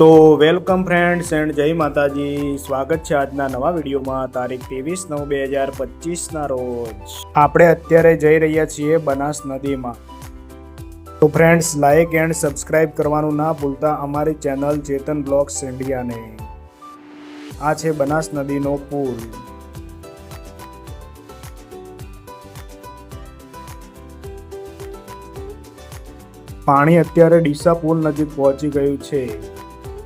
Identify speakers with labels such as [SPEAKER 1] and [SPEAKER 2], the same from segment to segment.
[SPEAKER 1] તો welcome friends and જય માતાજી. સ્વાગત છે આજના નવા વિડીયોમાં. તારીખ 23/9/2025ના રોજ આપણે અત્યારે જઈ રહ્યા છીએ બનાસ નદીમાં. તો ફ્રેન્ડ્સ, લાઇક એન્ડ સબસ્ક્રાઇબ કરવાનું ના ભૂલતા અમારી ચેનલ ચેતન બ્લોગ્સ ઇન્ડિયાને. આ છે બનાસ નદીનો પુલ. પાણી અત્યારે ડીસા પુલ નજીક પહોંચી ગયું છે.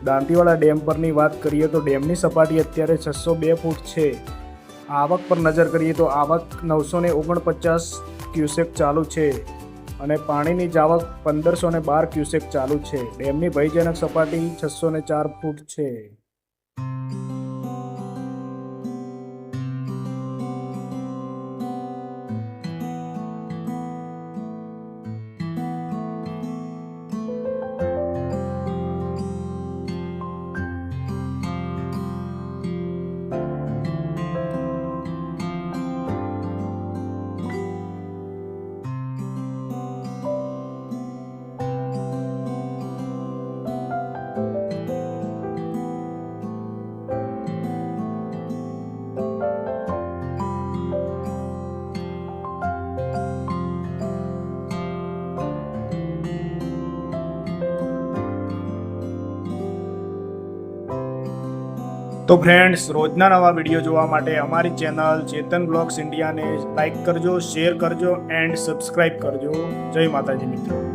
[SPEAKER 1] દાંતીવાડા ડેમ પરની વાત કરીએ તો ડેમની સપાટી અત્યારે 602 ફૂટ છે. આવક પર નજર કરીએ તો આવક 949 ક્યુસેક ચાલુ છે અને પાણીની જાવક 1512 ક્યુસેક ચાલુ છે. ડેમની ભયજનક સપાટી 604 ફૂટ છે. તો ફ્રેન્ડ્સ, રોજના નવા વિડીયો જોવા માટે અમારી ચેનલ ચેતન બ્લોગ્સ ઇન્ડિયાને લાઇક કરજો, શેર કરજો એન્ડ સબસ્ક્રાઇબ કરજો. જય માતાજી મિત્રો.